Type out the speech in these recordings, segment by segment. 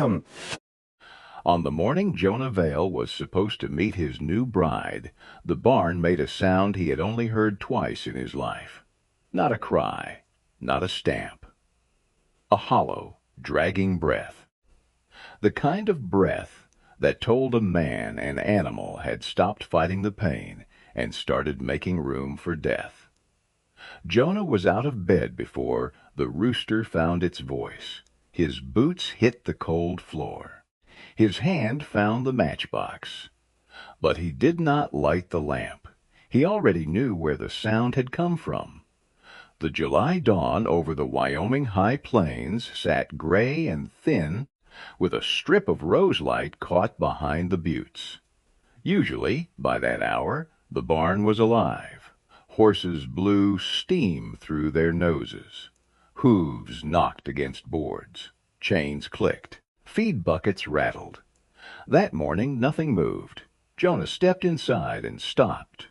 On the morning Jonah Vale was supposed to meet his new bride, the barn made a sound he had only heard twice in his life. Not a cry, not a stamp. A hollow, dragging breath. The kind of breath that told a man an animal had stopped fighting the pain and started making room for death. Jonah was out of bed before the rooster found its voice. His boots hit the cold floor. His hand found the matchbox. But he did not light the lamp. He already knew where the sound had come from. The July dawn over the Wyoming high plains sat gray and thin, with a strip of rose light caught behind the buttes. Usually, by that hour, the barn was alive. Horses blew steam through their noses. Hooves knocked against boards. Chains clicked. Feed buckets rattled. That morning nothing moved. Jonah stepped inside and stopped.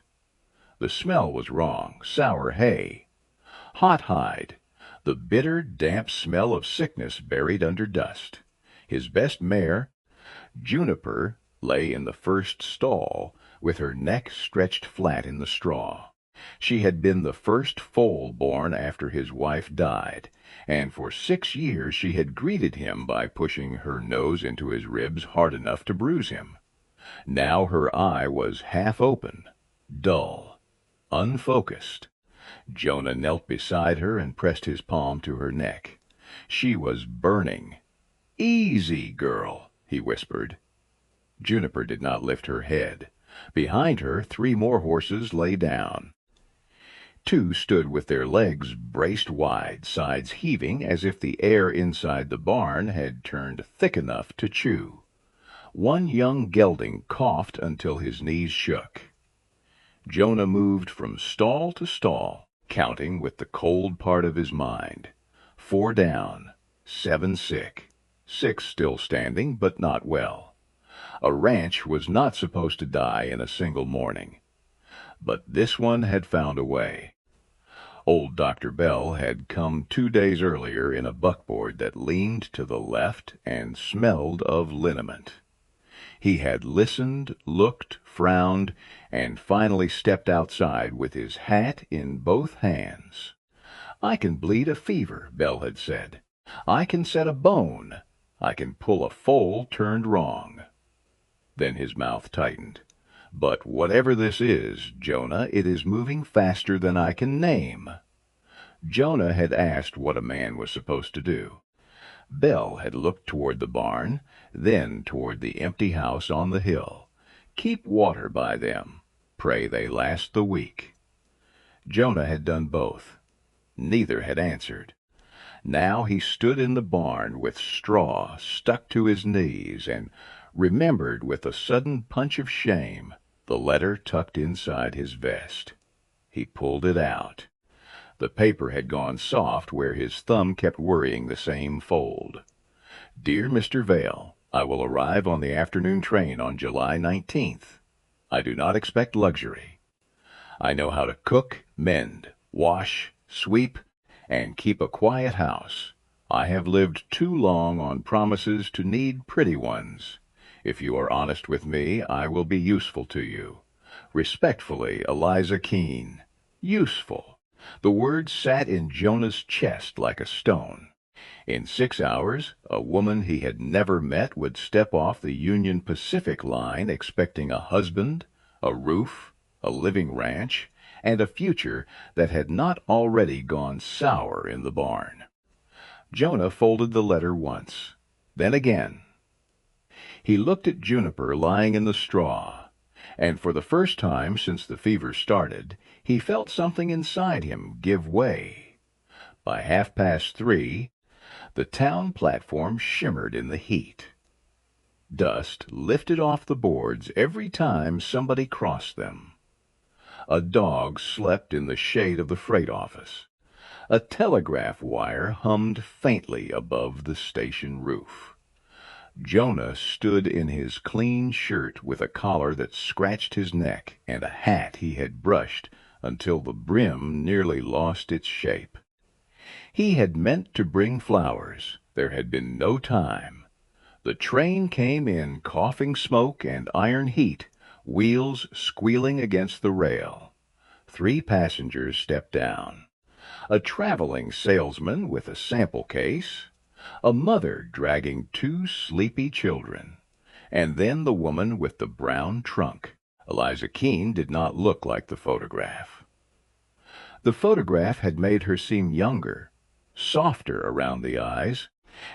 The smell was wrong. Sour hay. Hot hide. The bitter, damp smell of sickness buried under dust. His best mare, Juniper, lay in the first stall, with her neck stretched flat in the straw. She had been the first foal born after his wife died, and for 6 years she had greeted him by pushing her nose into his ribs hard enough to bruise him. Now her eye was half open, dull, unfocused. Jonah knelt beside her and pressed his palm to her neck. She was burning. "Easy, girl," he whispered. Juniper did not lift her head. Behind her 3 more horses lay down. 2 stood with their legs braced wide, sides heaving as if the air inside the barn had turned thick enough to chew. One young gelding coughed until his knees shook. Jonah moved from stall to stall, counting with the cold part of his mind. 4 down, 7 sick, 6 still standing but not well. A ranch was not supposed to die in a single morning. But this one had found a way. Old Dr. Bell had come 2 days earlier in a buckboard that leaned to the left and smelled of liniment. He had listened, looked, frowned, and finally stepped outside with his hat in both hands. "I can bleed a fever," Bell had said. "I can set a bone. I can pull a foal turned wrong." Then his mouth tightened. "But whatever this is, Jonah, it is moving faster than I can name." Jonah had asked what a man was supposed to do. Bell had looked toward the barn, then toward the empty house on the hill. Keep water by them. Pray they last the week. Jonah had done both. Neither had answered. Now he stood in the barn with straw stuck to his knees and remembered with a sudden punch of shame the letter tucked inside his vest. He pulled it out. The paper had gone soft where his thumb kept worrying the same fold. "Dear Mr. Vale, I will arrive on the afternoon train on July 19th. I do not expect luxury. I know how to cook, mend, wash, sweep, and keep a quiet house. I have lived too long on promises to need pretty ones. If you are honest with me, I will be useful to you. Respectfully, Eliza Keene." Useful. The words sat in Jonah's chest like a stone. In 6 hours, a woman he had never met would step off the Union Pacific line expecting a husband, a roof, a living ranch, and a future that had not already gone sour in the barn. Jonah folded the letter once, then again. He looked at Juniper lying in the straw, and for the first time since the fever started, he felt something inside him give way. By 3:30, the town platform shimmered in the heat. Dust lifted off the boards every time somebody crossed them. A dog slept in the shade of the freight office. A telegraph wire hummed faintly above the station roof. Jonah stood in his clean shirt with a collar that scratched his neck and a hat he had brushed until the brim nearly lost its shape. He had meant to bring flowers. There had been no time. The train came in coughing smoke and iron heat, wheels squealing against the rail. 3 passengers stepped down. A traveling salesman with a sample case, a mother dragging 2 sleepy children, and then the woman with the brown trunk. Eliza Keene did not look like the photograph. The photograph had made her seem younger, softer around the eyes,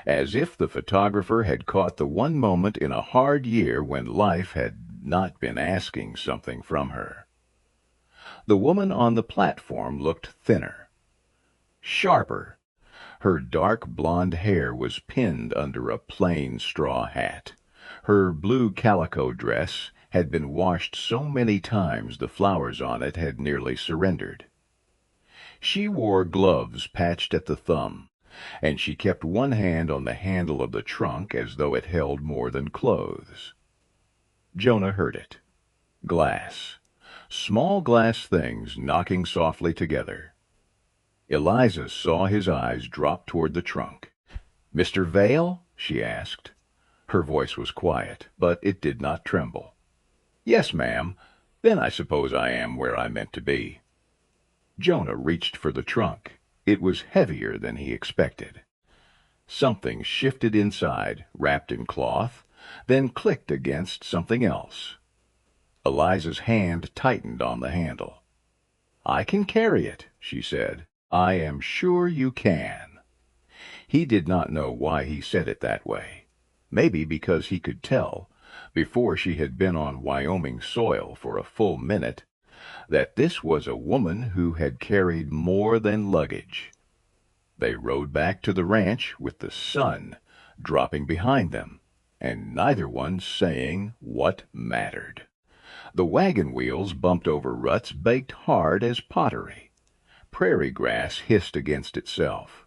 as if the photographer had caught the one moment in a hard year when life had not been asking something from her. The woman on the platform looked thinner, sharper. Her dark blonde hair was pinned under a plain straw hat. Her blue calico dress had been washed so many times the flowers on it had nearly surrendered. She wore gloves patched at the thumb, and she kept one hand on the handle of the trunk as though it held more than clothes. Jonah heard it. Glass. Small glass things knocking softly together. Eliza saw his eyes drop toward the trunk. "Mr. Vale?" she asked. Her voice was quiet, but it did not tremble. "Yes, ma'am. Then I suppose I am where I meant to be." Jonah reached for the trunk. It was heavier than he expected. Something shifted inside, wrapped in cloth, then clicked against something else. Eliza's hand tightened on the handle. "I can carry it," she said. "I am sure you can." He did not know why he said it that way. Maybe because he could tell, before she had been on Wyoming soil for a full minute, that this was a woman who had carried more than luggage. They rode back to the ranch with the sun dropping behind them, and neither one saying what mattered. The wagon wheels bumped over ruts baked hard as pottery. Prairie grass hissed against itself.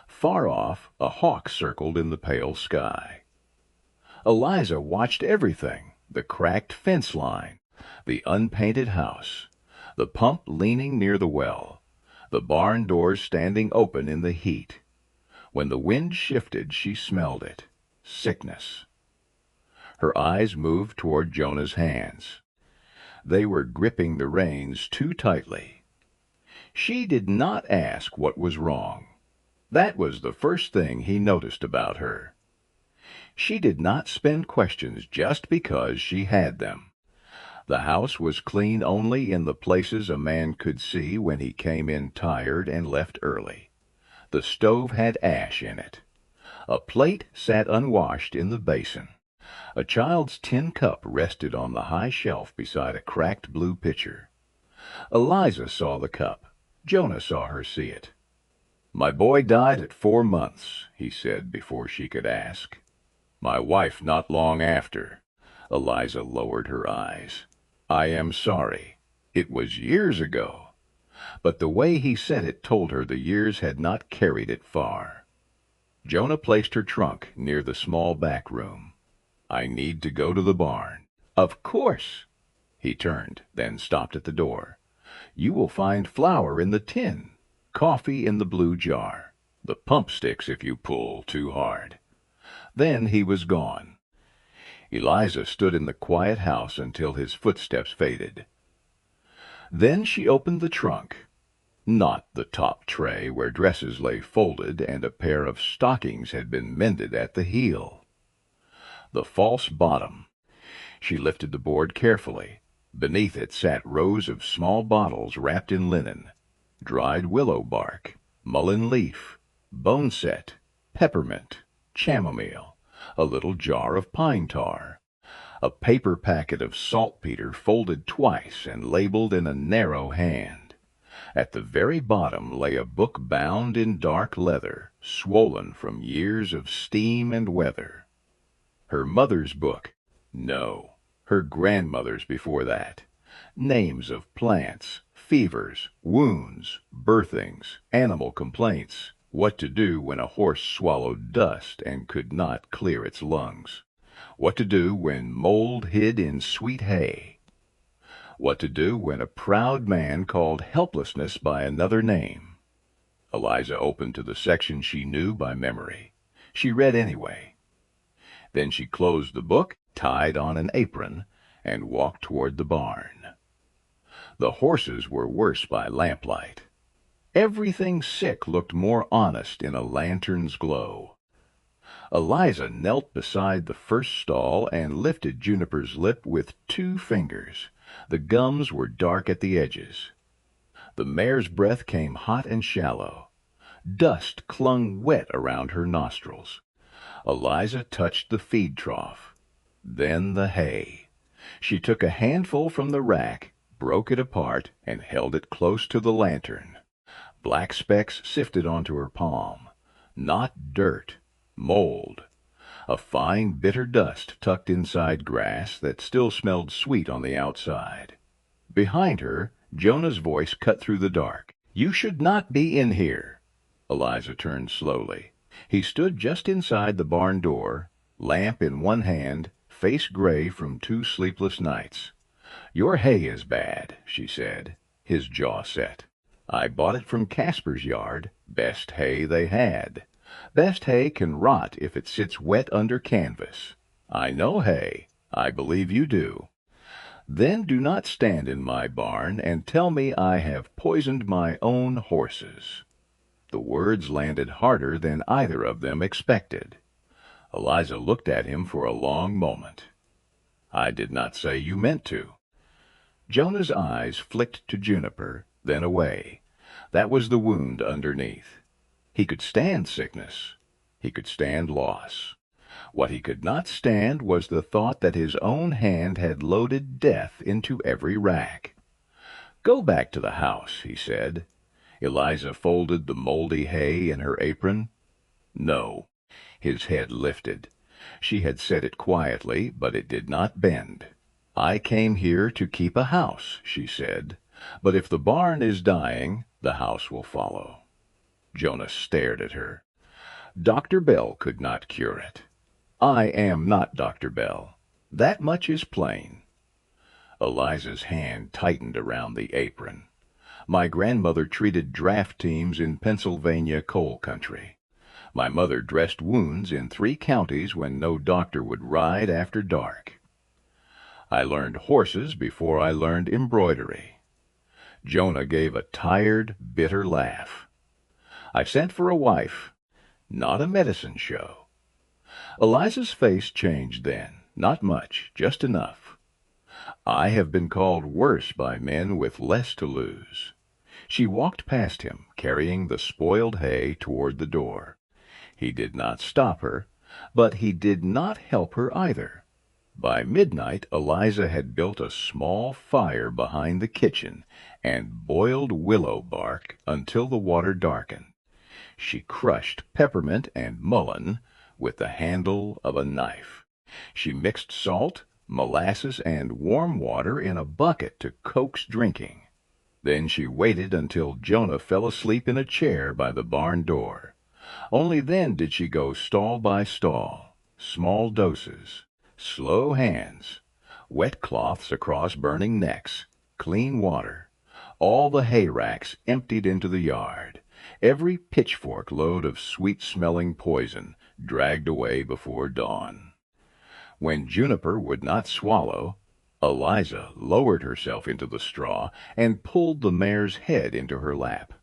Far off, a hawk circled in the pale sky. Eliza watched everything: the cracked fence line, the unpainted house, the pump leaning near the well, the barn doors standing open in the heat. When the wind shifted, she smelled it. Sickness. Her eyes moved toward Jonah's hands. They were gripping the reins too tightly. She did not ask what was wrong. That was the first thing he noticed about her. She did not spend questions just because she had them. The house was clean only in the places a man could see when he came in tired and left early. The stove had ash in it. A plate sat unwashed in the basin. A child's tin cup rested on the high shelf beside a cracked blue pitcher. Eliza saw the cup. Jonah saw her see it. "My boy died at 4 months," he said before she could ask. "My wife not long after." Eliza lowered her eyes. "I am sorry. It was years ago." But the way he said it told her the years had not carried it far. Jonah placed her trunk near the small back room. "I need to go to the barn." "Of course." He turned, then stopped at the door. "You will find flour in the tin, coffee in the blue jar. The pump sticks if you pull too hard." Then he was gone. Eliza stood in the quiet house until his footsteps faded. Then she opened the trunk. Not the top tray where dresses lay folded and a pair of stockings had been mended at the heel. The false bottom. She lifted the board carefully. Beneath it sat rows of small bottles wrapped in linen, dried willow bark, mullein leaf, boneset, peppermint, chamomile, a little jar of pine tar, a paper packet of saltpeter folded twice and labeled in a narrow hand. At the very bottom lay a book bound in dark leather, swollen from years of steam and weather. Her mother's book. No, her grandmother's before that. Names of plants, fevers, wounds, birthings, animal complaints, what to do when a horse swallowed dust and could not clear its lungs, what to do when mold hid in sweet hay, what to do when a proud man called helplessness by another name. Eliza opened to the section she knew by memory. She read anyway. Then she closed the book, tied on an apron, and walked toward the barn. The horses were worse by lamplight. Everything sick looked more honest in a lantern's glow. Eliza knelt beside the first stall and lifted Juniper's lip with 2 fingers. The gums were dark at the edges. The mare's breath came hot and shallow. Dust clung wet around her nostrils. Eliza touched the feed trough. Then the hay. She took a handful from the rack, broke it apart, and held it close to the lantern. Black specks sifted onto her palm. Not dirt. Mold. A fine, bitter dust tucked inside grass that still smelled sweet on the outside. Behind her, Jonah's voice cut through the dark. "You should not be in here." Eliza turned slowly. He stood just inside the barn door, lamp in one hand, face gray from 2 sleepless nights. "Your hay is bad," she said. His jaw set. "I bought it from Casper's yard. Best hay they had. Best hay can rot if it sits wet under canvas. I know hay. I believe you do. Then do not stand in my barn and tell me I have poisoned my own horses." The words landed harder than either of them expected. Eliza looked at him for a long moment. "I did not say you meant to." Jonah's eyes flicked to Juniper, then away. That was the wound underneath. He could stand sickness. He could stand loss. What he could not stand was the thought that his own hand had loaded death into every rack. "Go back to the house," he said. Eliza folded the moldy hay in her apron. "No." His head lifted. She had said it quietly, but it did not bend. "I came here to keep a house," she said. "But if the barn is dying, the house will follow." Jonah stared at her. "Dr. Bell could not cure it. I am not Dr. Bell. That much is plain." Eliza's hand tightened around the apron. "My grandmother treated draft teams in Pennsylvania coal country. My mother dressed wounds in 3 counties when no doctor would ride after dark. I learned horses before I learned embroidery." Jonah gave a tired, bitter laugh. "I sent for a wife, not a medicine show." Eliza's face changed then. Not much, just enough. "I have been called worse by men with less to lose." She walked past him, carrying the spoiled hay toward the door. He did not stop her, but he did not help her either. By midnight, Eliza had built a small fire behind the kitchen and boiled willow bark until the water darkened. She crushed peppermint and mullein with the handle of a knife. She mixed salt, molasses, and warm water in a bucket to coax drinking. Then she waited until Jonah fell asleep in a chair by the barn door. Only then did she go stall by stall, small doses, slow hands, wet cloths across burning necks, clean water, all the hay racks emptied into the yard, every pitchfork load of sweet-smelling poison dragged away before dawn. When Juniper would not swallow, Eliza lowered herself into the straw and pulled the mare's head into her lap.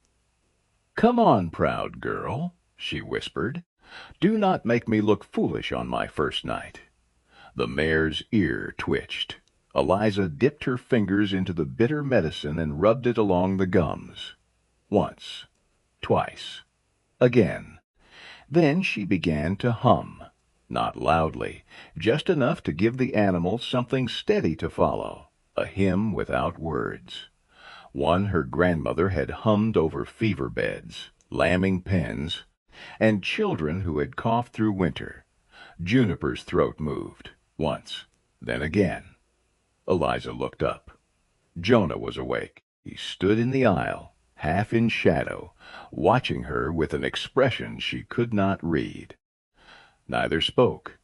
"Come on, proud girl," she whispered. "Do not make me look foolish on my first night." The mare's ear twitched. Eliza dipped her fingers into the bitter medicine and rubbed it along the gums. Once. Twice. Again. Then she began to hum, not loudly, just enough to give the animal something steady to follow, a hymn without words. One her grandmother had hummed over fever beds, lambing pens, and children who had coughed through winter. Juniper's throat moved, once, then again. Eliza looked up. Jonah was awake. He stood in the aisle, half in shadow, watching her with an expression she could not read. Neither spoke.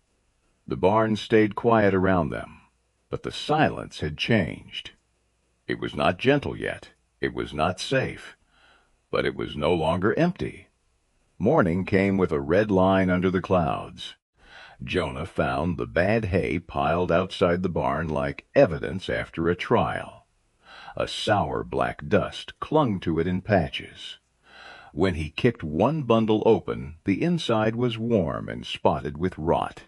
The barn stayed quiet around them, but the silence had changed. It was not gentle yet. It was not safe. But it was no longer empty. Morning came with a red line under the clouds. Jonah found the bad hay piled outside the barn like evidence after a trial. A sour black dust clung to it in patches. When he kicked one bundle open, the inside was warm and spotted with rot.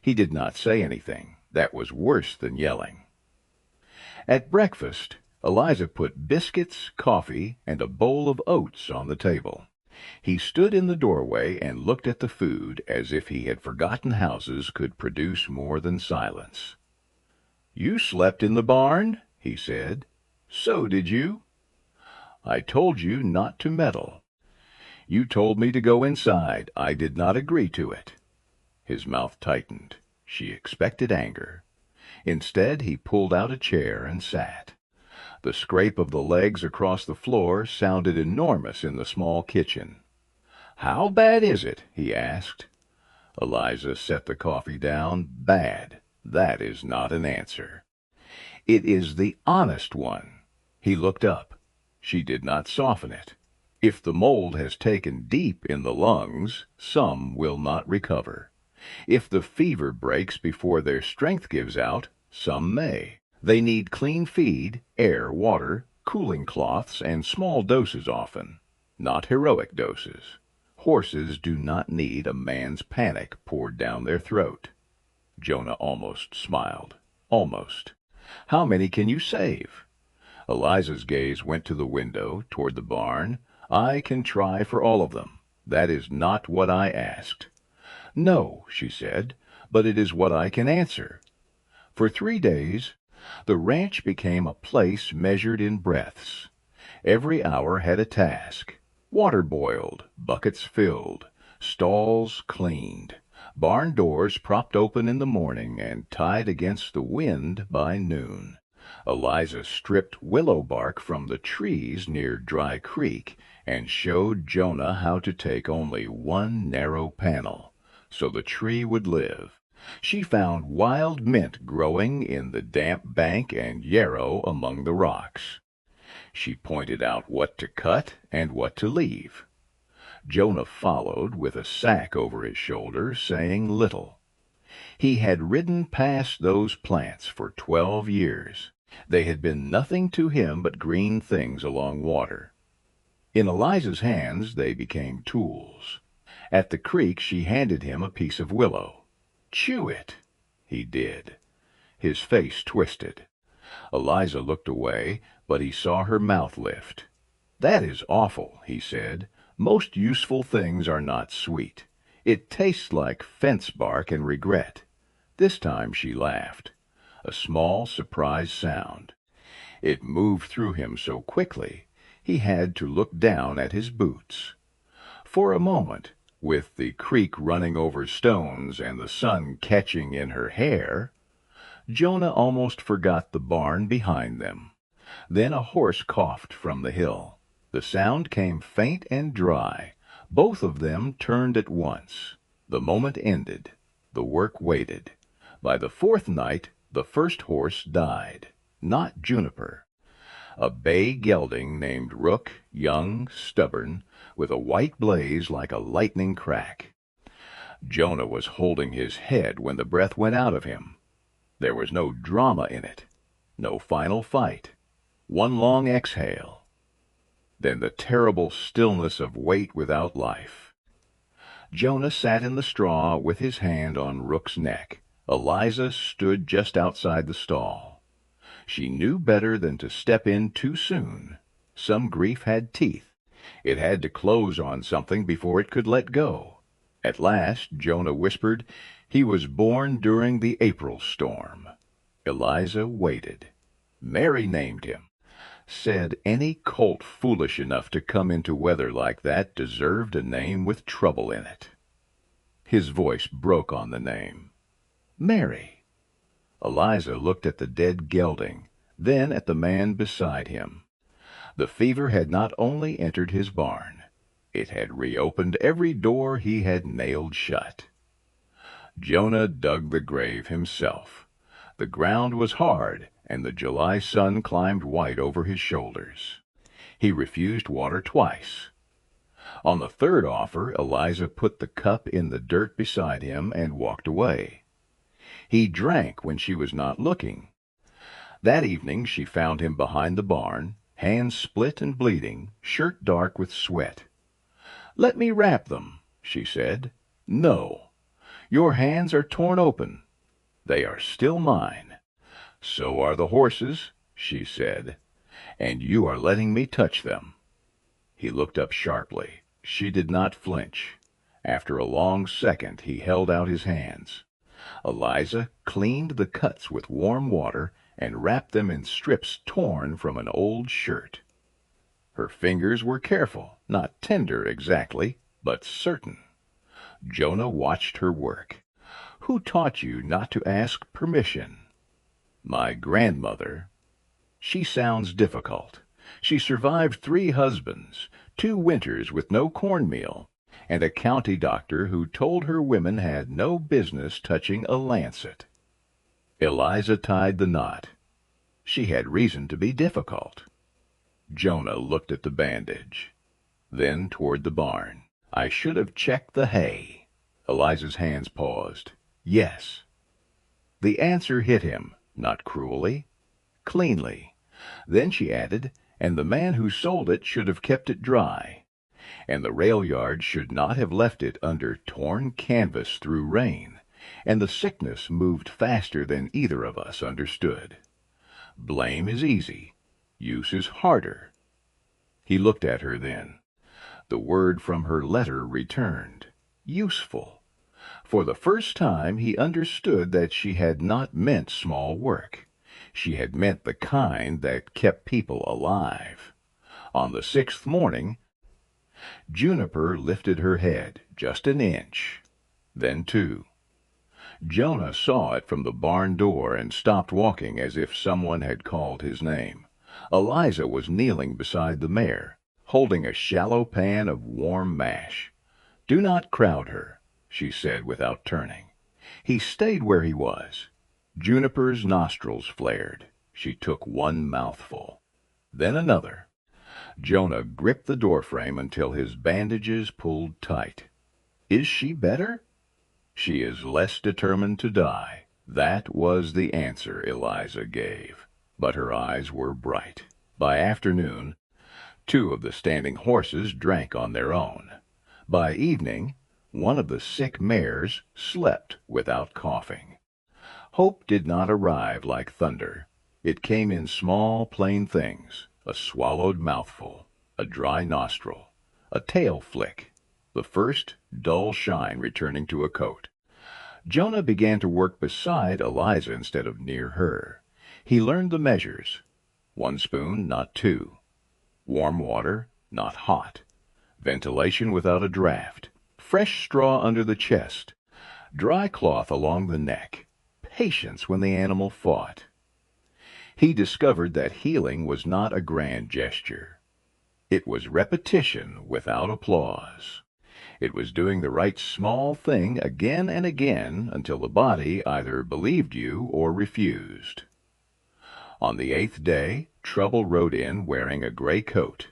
He did not say anything. That was worse than yelling. At breakfast, Eliza put biscuits, coffee, and a bowl of oats on the table. He stood in the doorway and looked at the food as if he had forgotten houses could produce more than silence. "You slept in the barn?" he said. "So did you." "I told you not to meddle." "You told me to go inside. I did not agree to it." His mouth tightened. She expected anger. Instead, he pulled out a chair and sat. The scrape of the legs across the floor sounded enormous in the small kitchen. "How bad is it?" he asked. Eliza set the coffee down. "Bad. That is not an answer." "It is the honest one." He looked up. She did not soften it. "If the mold has taken deep in the lungs, some will not recover. If the fever breaks before their strength gives out, some may. They need clean feed, air, water, cooling cloths, and small doses often, not heroic doses. Horses do not need a man's panic poured down their throat." Jonah almost smiled. Almost. "How many can you save?" Eliza's gaze went to the window, toward the barn. "I can try for all of them. That is not what I asked." "No," she said, "but it is what I can answer." For 3 days, the ranch became a place measured in breaths. Every hour had a task. Water boiled, buckets filled, stalls cleaned, barn doors propped open in the morning and tied against the wind by noon. Eliza stripped willow bark from the trees near Dry Creek and showed Jonah how to take only one narrow panel, so the tree would live. She found wild mint growing in the damp bank and yarrow among the rocks. She pointed out what to cut and what to leave. Jonah followed with a sack over his shoulder, saying little. He had ridden past those plants for 12 years. They had been nothing to him but green things along water. In Eliza's hands they became tools. At the creek she handed him a piece of willow. "Chew it." He did. His face twisted. Eliza looked away, but he saw her mouth lift. "That is awful," he said. "Most useful things are not sweet. It tastes like fence bark and regret." This time she laughed. A small, surprised sound. It moved through him so quickly he had to look down at his boots. For a moment, with the creek running over stones and the sun catching in her hair, Jonah almost forgot the barn behind them. Then a horse coughed from the hill. The sound came faint and dry. Both of them turned at once. The moment ended. The work waited. By the 4th night, the first horse died. Not Juniper. A bay gelding named Rook, young, stubborn, with a white blaze like a lightning crack. Jonah was holding his head when the breath went out of him. There was no drama in it. No final fight. One long exhale. Then the terrible stillness of weight without life. Jonah sat in the straw with his hand on Rook's neck. Eliza stood just outside the stall. She knew better than to step in too soon. Some grief had teeth. It had to close on something before it could let go. At last, Jonah whispered, he was born during the April storm. Eliza waited. Mary named him. Said any colt foolish enough to come into weather like that deserved a name with trouble in it. His voice broke on the name. Mary. Eliza looked at the dead gelding, then at the man beside him. The fever had not only entered his barn, it had reopened every door he had nailed shut. Jonah dug the grave himself. The ground was hard, and the July sun climbed white over his shoulders. He refused water twice. On the third offer, Eliza put the cup in the dirt beside him and walked away. He drank when she was not looking. That evening she found him behind the barn, hands split and bleeding, shirt dark with sweat. "Let me wrap them," she said. "No. Your hands are torn open. They are still mine. So are the horses," she said, "and you are letting me touch them." He looked up sharply. She did not flinch. After a long second he held out his hands. Eliza cleaned the cuts with warm water and wrapped them in strips torn from an old shirt. Her fingers were careful, not tender exactly, but certain. Jonah watched her work. "Who taught you not to ask permission?" "My grandmother." "She sounds difficult. She survived 3 husbands, 2 winters with no cornmeal, and a county doctor who told her women had no business touching a lancet." Eliza tied the knot. She had reason to be difficult. Jonah looked at the bandage, then toward the barn. "I should have checked the hay." Eliza's hands paused. "Yes." The answer hit him, not cruelly, cleanly. Then she added, "And the man who sold it should have kept it dry, and the rail yard should not have left it under torn canvas through rain, and the sickness moved faster than either of us understood. Blame is easy. Use is harder." He looked at her then. The word from her letter returned. Useful. For the first time he understood that she had not meant small work. She had meant the kind that kept people alive. On the 6th morning, Juniper lifted her head just an inch, then 2. Jonah saw it from the barn door and stopped walking as if someone had called his name. Eliza was kneeling beside the mare, holding a shallow pan of warm mash. "Do not crowd her," she said without turning. He stayed where he was. Juniper's nostrils flared. She took one mouthful, then another. Jonah gripped the doorframe until his bandages pulled tight. "Is she better?" "She is less determined to die." That was the answer Eliza gave, but her eyes were bright. By afternoon, 2 of the standing horses drank on their own. By evening, one of the sick mares slept without coughing. Hope did not arrive like thunder. It came in small, plain things: a swallowed mouthful, a dry nostril, a tail flick, the first dull shine returning to a coat. Jonah began to work beside Eliza instead of near her. He learned the measures: 1 spoon, not 2. Warm water, not hot. Ventilation without a draft. Fresh straw under the chest. Dry cloth along the neck. Patience when the animal fought. He discovered that healing was not a grand gesture. It was repetition without applause. It was doing the right small thing again and again until the body either believed you or refused. On the 8th day, Trouble rode in wearing a gray coat.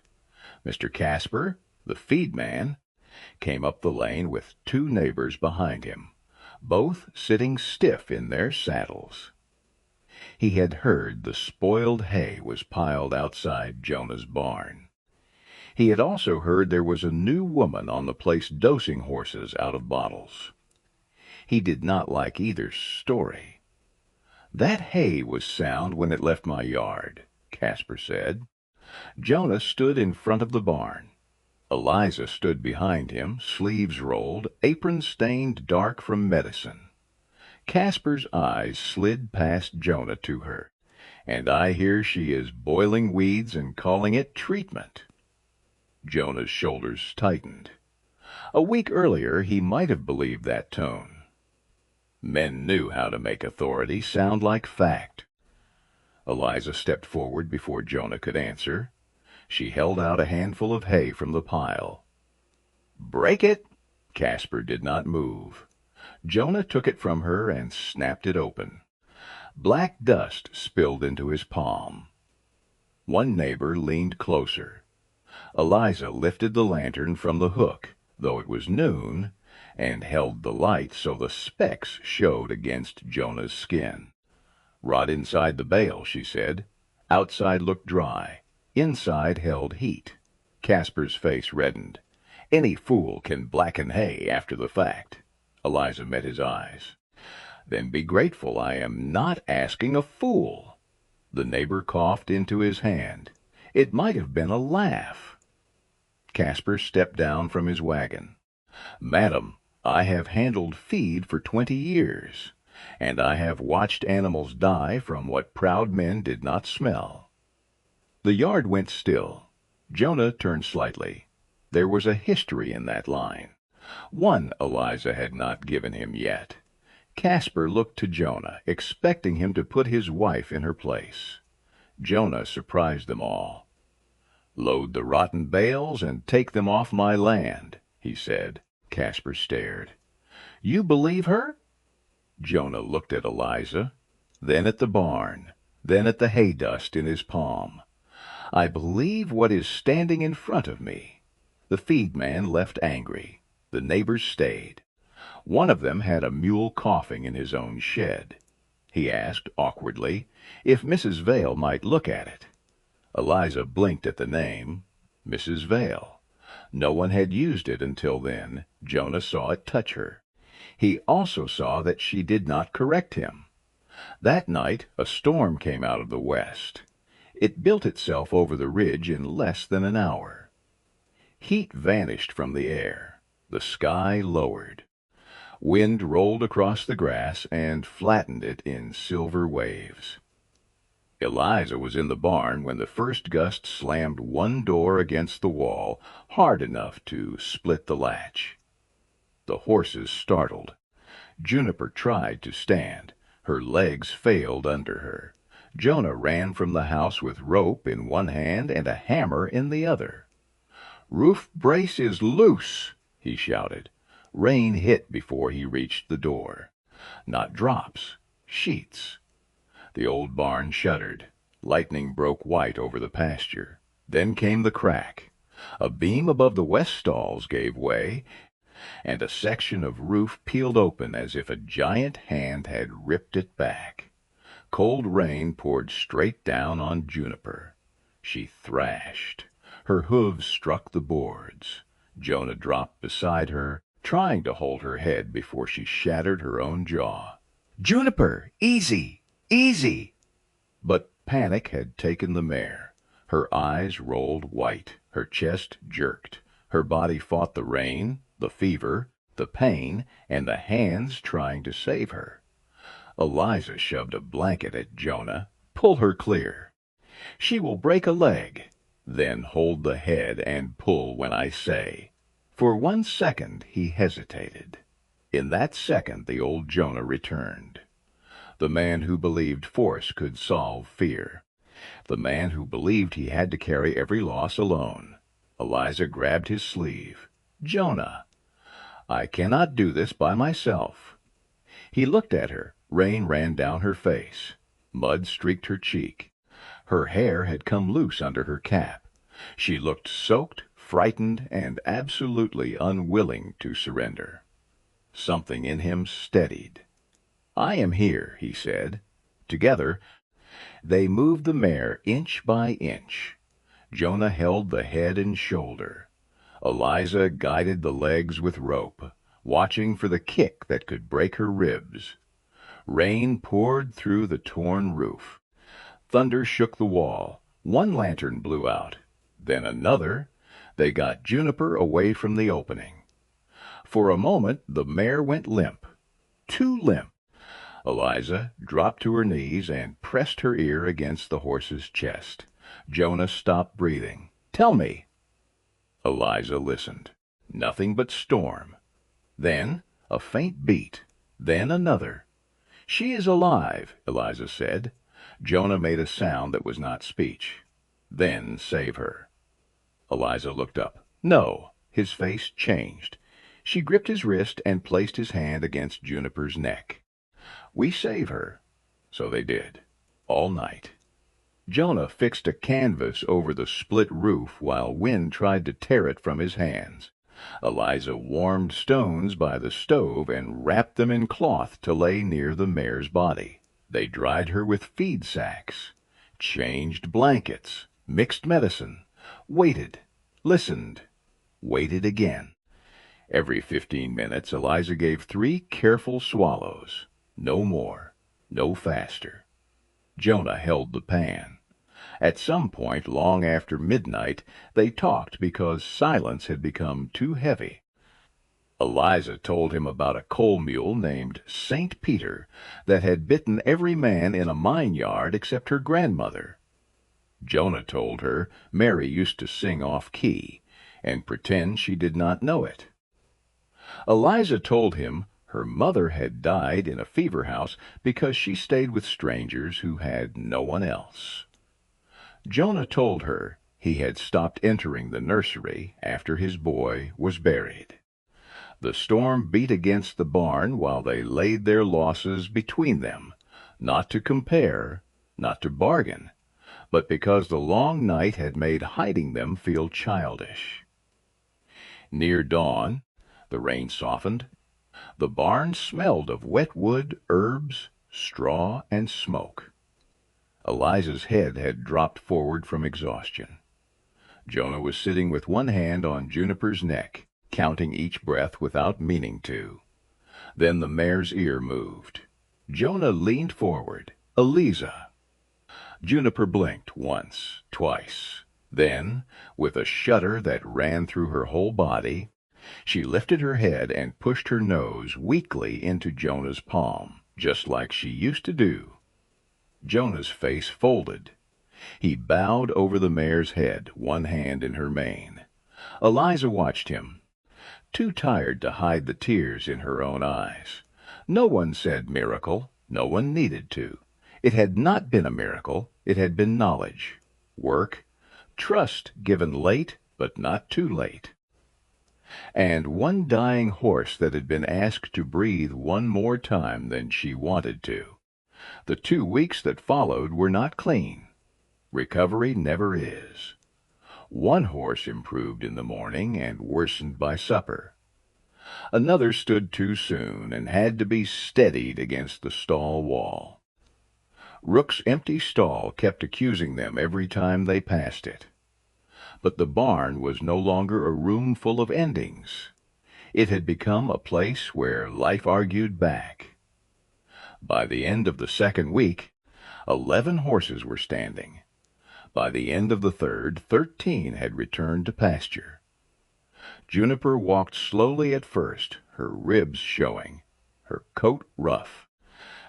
Mr. Casper, the feed-man, came up the lane with 2 neighbors behind him, both sitting stiff in their saddles. He had heard the spoiled hay was piled outside Jonah's barn. He had also heard there was a new woman on the place dosing horses out of bottles. He did not like either story. "That hay was sound when it left my yard," Casper said. Jonah stood in front of the barn. Eliza stood behind him, sleeves rolled, apron stained dark from medicine. Casper's eyes slid past Jonah to her. "And I hear she is boiling weeds and calling it treatment." Jonah's shoulders tightened. A week earlier he might have believed that tone. Men knew how to make authority sound like fact. Eliza stepped forward before Jonah could answer. She held out a handful of hay from the pile. "Break it!" Casper did not move. Jonah took it from her and snapped it open. Black dust spilled into his palm. One neighbor leaned closer. Eliza lifted the lantern from the hook, though it was noon, and held the light so the specks showed against Jonah's skin. "Rot inside the bale," she said. Outside looked dry. Inside held heat. Casper's face reddened. "Any fool can blacken hay after the fact." Eliza met his eyes. "Then be grateful I am not asking a fool." The neighbor coughed into his hand. It might have been a laugh. Casper stepped down from his wagon. "Madam, I have handled feed for 20 years, and I have watched animals die from what proud men did not smell." The yard went still. Jonah turned slightly. There was a history in that line. One Eliza had not given him yet. Casper looked to Jonah, expecting him to put his wife in her place. Jonah surprised them all. "Load the rotten bales and take them off my land," he said. Casper stared. "You believe her?" Jonah looked at Eliza, then at the barn, then at the hay dust in his palm. "I believe what is standing in front of me." The feed man left angry. The neighbors stayed. One of them had a mule coughing in his own shed. He asked, awkwardly, if Mrs. Vale might look at it. Eliza blinked at the name. Mrs. Vale. No one had used it until then. Jonah saw it touch her. He also saw that she did not correct him. That night a storm came out of the west. It built itself over the ridge in less than an hour. Heat vanished from the air. The sky lowered. Wind rolled across the grass and flattened it in silver waves. Eliza was in the barn when the first gust slammed one door against the wall hard enough to split the latch. The horses startled. Juniper tried to stand. Her legs failed under her. Jonah ran from the house with rope in one hand and a hammer in the other. "Roof brace is loose," he shouted. Rain hit before he reached the door. Not drops, sheets. The old barn shuddered. Lightning broke white over the pasture. Then came the crack. A beam above the west stalls gave way, and a section of roof peeled open as if a giant hand had ripped it back. Cold rain poured straight down on Juniper. She thrashed. Her hooves struck the boards. Jonah dropped beside her, trying to hold her head before she shattered her own jaw. "Juniper, easy, easy!" But panic had taken the mare. Her eyes rolled white. Her chest jerked. Her body fought the rain, the fever, the pain, and the hands trying to save her. Eliza shoved a blanket at Jonah. "Pull her clear. She will break a leg. Then hold the head and pull when I say." For 1 second he hesitated. In that second the old Jonah returned. The man who believed force could solve fear. The man who believed he had to carry every loss alone. Eliza grabbed his sleeve. "Jonah, I cannot do this by myself." He looked at her. Rain ran down her face. Mud streaked her cheek. Her hair had come loose under her cap. She looked soaked, frightened, and absolutely unwilling to surrender. Something in him steadied. "I am here," he said. Together they moved the mare inch by inch. Jonah held the head and shoulder. Eliza guided the legs with rope, watching for the kick that could break her ribs. Rain poured through the torn roof. Thunder shook the wall. One lantern blew out. Then another. They got Juniper away from the opening. For a moment the mare went limp. Too limp. Eliza dropped to her knees and pressed her ear against the horse's chest. Jonah stopped breathing. "Tell me." Eliza listened. Nothing but storm. Then a faint beat. Then another. "She is alive," Eliza said. Jonah made a sound that was not speech. "Then save her." Eliza looked up. "No." His face changed. She gripped his wrist and placed his hand against Juniper's neck. "We save her." So they did. All night. Jonah fixed a canvas over the split roof while wind tried to tear it from his hands. Eliza warmed stones by the stove and wrapped them in cloth to lay near the mare's body. They dried her with feed sacks, changed blankets, mixed medicine, waited, listened, waited again. Every 15 minutes Eliza gave 3 careful swallows. No more, no faster. Jonah held the pan. At some point long after midnight they talked because silence had become too heavy. Eliza told him about a coal mule named St. Peter that had bitten every man in a mine yard except her grandmother. Jonah told her Mary used to sing off-key and pretend she did not know it. Eliza told him her mother had died in a fever house because she stayed with strangers who had no one else. Jonah told her he had stopped entering the nursery after his boy was buried. The storm beat against the barn while they laid their losses between them, not to compare, not to bargain, but because the long night had made hiding them feel childish. Near dawn, the rain softened. The barn smelled of wet wood, herbs, straw, and smoke. Eliza's head had dropped forward from exhaustion. Jonah was sitting with one hand on Juniper's neck, counting each breath without meaning to. Then the mare's ear moved. Jonah leaned forward. Eliza. Juniper blinked once, twice. Then, with a shudder that ran through her whole body, she lifted her head and pushed her nose weakly into Jonah's palm, just like she used to do. Jonah's face folded. He bowed over the mare's head, one hand in her mane. Eliza watched him, too tired to hide the tears in her own eyes. No one said miracle. No one needed to. It had not been a miracle. It had been knowledge, work, trust given late, but not too late. And one dying horse that had been asked to breathe one more time than she wanted to. The 2 weeks that followed were not clean. Recovery never is. One horse improved in the morning and worsened by supper. Another stood too soon and had to be steadied against the stall wall. Rook's empty stall kept accusing them every time they passed it. But the barn was no longer a room full of endings. It had become a place where life argued back. By the end of the 2nd week, 11 horses were standing. By the end of the 3rd, 13 had returned to pasture. Juniper walked slowly at first, her ribs showing, her coat rough.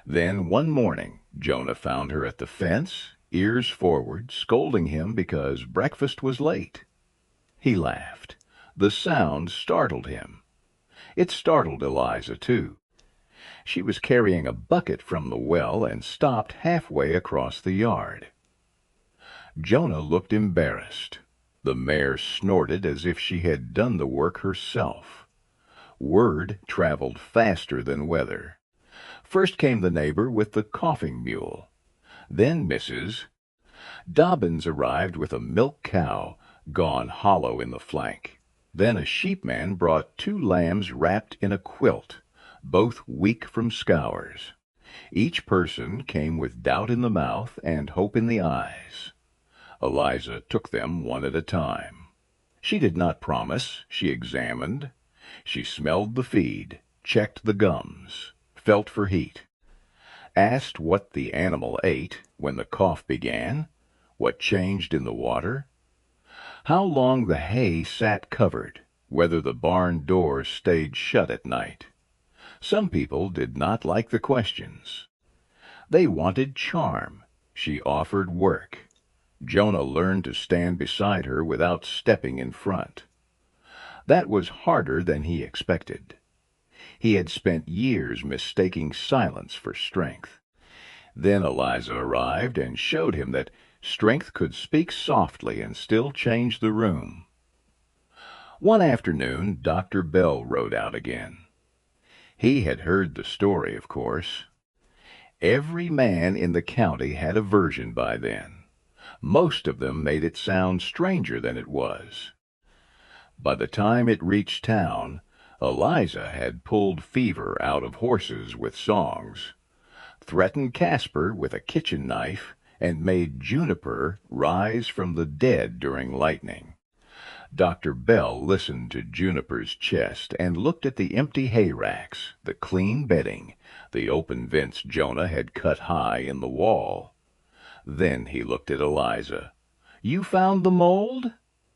Then one morning Jonah found her at the fence, ears forward, scolding him because breakfast was late. He laughed. The sound startled him. It startled Eliza, too. She was carrying a bucket from the well and stopped halfway across the yard. Jonah looked embarrassed. The mare snorted as if she had done the work herself. Word traveled faster than weather. First came the neighbor with the coughing mule. Then Mrs. Dobbins arrived with a milk cow, gone hollow in the flank. Then a sheepman brought 2 lambs wrapped in a quilt, both weak from scours. Each person came with doubt in the mouth and hope in the eyes. Eliza took them one at a time. She did not promise. She examined. She smelled the feed, checked the gums, felt for heat, asked what the animal ate when the cough began, what changed in the water, how long the hay sat covered, whether the barn door stayed shut at night. Some people did not like the questions. They wanted charm. She offered work. Jonah learned to stand beside her without stepping in front. That was harder than he expected. He had spent years mistaking silence for strength. Then Eliza arrived and showed him that strength could speak softly and still change the room. One afternoon, Dr. Bell rode out again. He had heard the story, of course. Every man in the county had a version by then. Most of them made it sound stranger than it was. By the time it reached town, Eliza had pulled Fever out of horses with songs, threatened Casper with a kitchen knife, and made Juniper rise from the dead during lightning. Dr. Bell listened to Juniper's chest and looked at the empty hay racks, the clean bedding, the open vents Jonah had cut high in the wall. Then he looked at Eliza. "You found the mold?"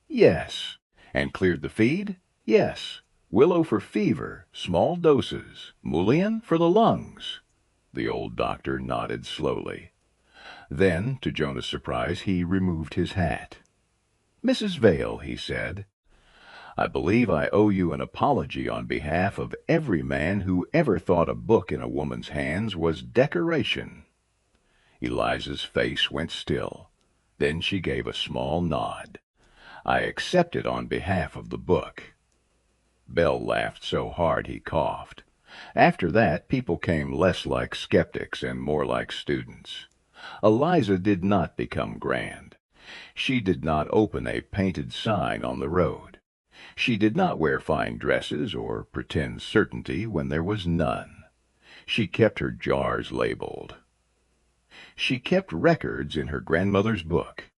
"Yes." "And cleared the feed?" "Yes. Willow for fever, small doses. Mullein for the lungs." The old doctor nodded slowly. Then, to Jonah's surprise, he removed his hat. "Mrs. Vale," he said, "I believe I owe you an apology on behalf of every man who ever thought a book in a woman's hands was decoration." Eliza's face went still. Then she gave a small nod. "I accept it on behalf of the book." Bell laughed so hard he coughed. After that, people came less like skeptics and more like students. Eliza did not become grand. She did not open a painted sign on the road. She did not wear fine dresses or pretend certainty when there was none. She kept her jars labeled. She kept records in her grandmother's book.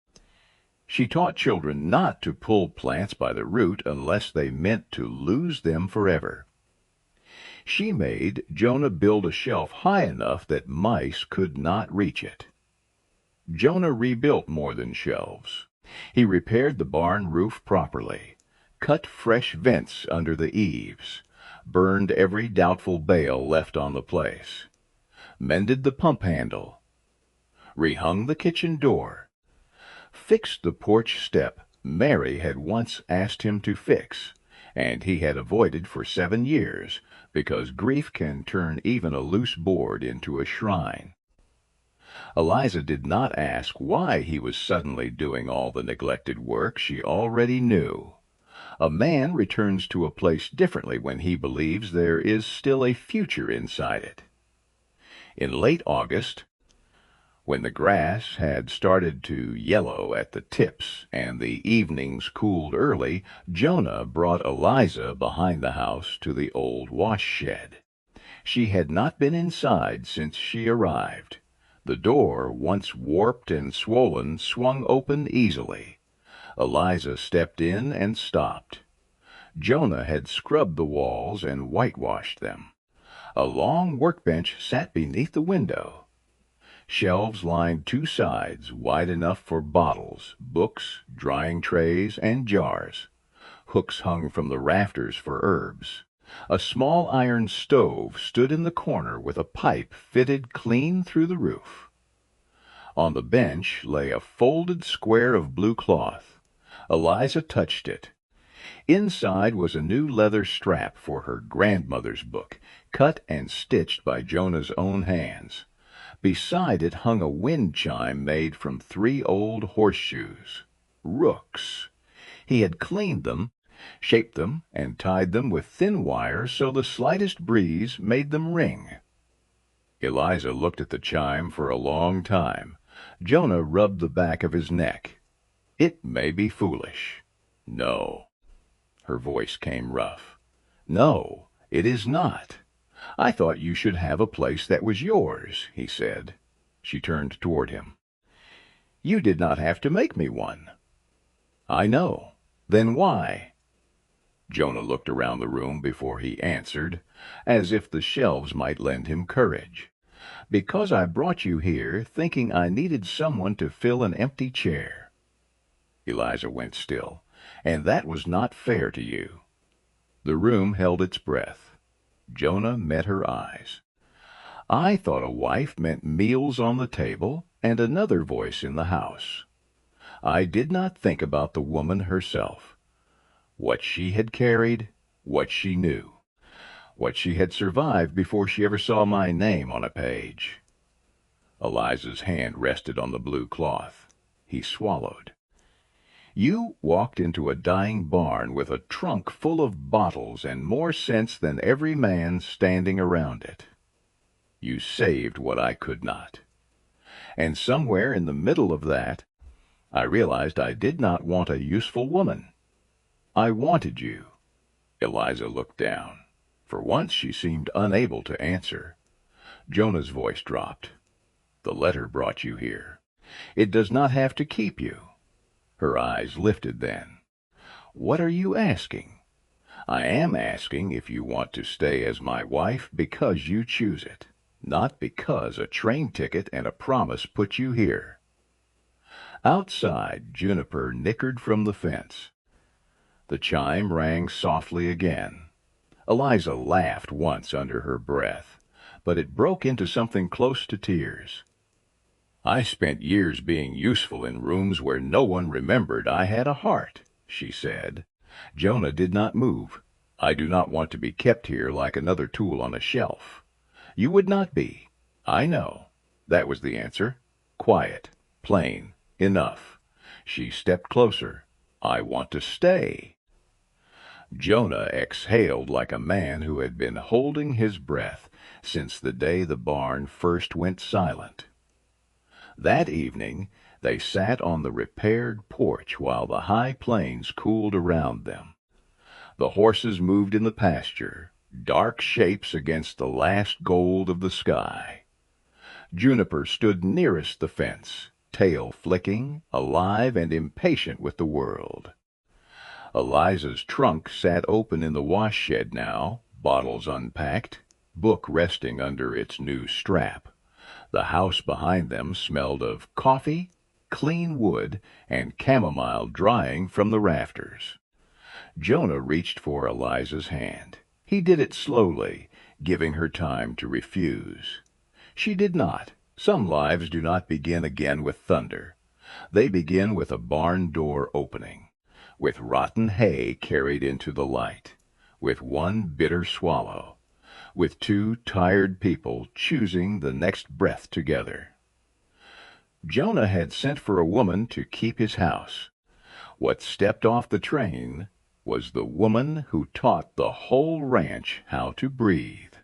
She taught children not to pull plants by the root unless they meant to lose them forever. She made Jonah build a shelf high enough that mice could not reach it. Jonah rebuilt more than shelves. He repaired the barn roof properly, cut fresh vents under the eaves, burned every doubtful bale left on the place, mended the pump handle, rehung the kitchen door, fixed the porch step Mary had once asked him to fix, and he had avoided for 7 years, because grief can turn even a loose board into a shrine. Eliza did not ask why he was suddenly doing all the neglected work she already knew. A man returns to a place differently when he believes there is still a future inside it. In late August, when the grass had started to yellow at the tips and the evenings cooled early, Jonah brought Eliza behind the house to the old wash shed. She had not been inside since she arrived. The door, once warped and swollen, swung open easily. Eliza stepped in and stopped. Jonah had scrubbed the walls and whitewashed them. A long workbench sat beneath the window. Shelves lined 2 sides, wide enough for bottles, books, drying trays, and jars. Hooks hung from the rafters for herbs. A small iron stove stood in the corner with a pipe fitted clean through the roof. On the bench lay a folded square of blue cloth. Eliza touched it. Inside was a new leather strap for her grandmother's book, cut and stitched by Jonah's own hands. Beside it hung a wind chime made from 3 old horseshoes. Rooks. He had cleaned them, shaped them, and tied them with thin wire so the slightest breeze made them ring. Eliza looked at the chime for a long time. Jonah rubbed the back of his neck. "It may be foolish." "No." Her voice came rough. "No, it is not. I thought you should have a place that was yours," he said. She turned toward him. "You did not have to make me one." "I know. Then why?" Jonah looked around the room before he answered, as if the shelves might lend him courage. "Because I brought you here, thinking I needed someone to fill an empty chair." Eliza went still. "And that was not fair to you." The room held its breath. Jonah met her eyes. "I thought a wife meant meals on the table and another voice in the house. I did not think about the woman herself, what she had carried, what she knew, what she had survived before she ever saw my name on a page." Eliza's hand rested on the blue cloth. He swallowed. "You walked into a dying barn with a trunk full of bottles and more sense than every man standing around it. You saved what I could not. And somewhere in the middle of that, I realized I did not want a useful woman. I wanted you." Eliza looked down. For once she seemed unable to answer. Jonah's voice dropped. "The letter brought you here. It does not have to keep you." Her eyes lifted then. "What are you asking?" "I am asking if you want to stay as my wife because you choose it, not because a train ticket and a promise put you here." Outside, Juniper nickered from the fence. The chime rang softly again. Eliza laughed once under her breath, but it broke into something close to tears. "I spent years being useful in rooms where no one remembered I had a heart," she said. Jonah did not move. "I do not want to be kept here like another tool on a shelf." "You would not be. I know." That was the answer. Quiet, plain, enough. She stepped closer. "I want to stay." Jonah exhaled like a man who had been holding his breath since the day the barn first went silent. That evening they sat on the repaired porch while the high plains cooled around them. The horses moved in the pasture, dark shapes against the last gold of the sky. Juniper stood nearest the fence, tail flicking, alive and impatient with the world. Eliza's trunk sat open in the wash shed now, bottles unpacked, book resting under its new strap. The house behind them smelled of coffee, clean wood, and chamomile drying from the rafters. Jonah reached for Eliza's hand. He did it slowly, giving her time to refuse. She did not. Some lives do not begin again with thunder. They begin with a barn door opening, with rotten hay carried into the light, with one bitter swallow, with two tired people choosing the next breath together. Jonah had sent for a woman to keep his house. What stepped off the train was the woman who taught the whole ranch how to breathe.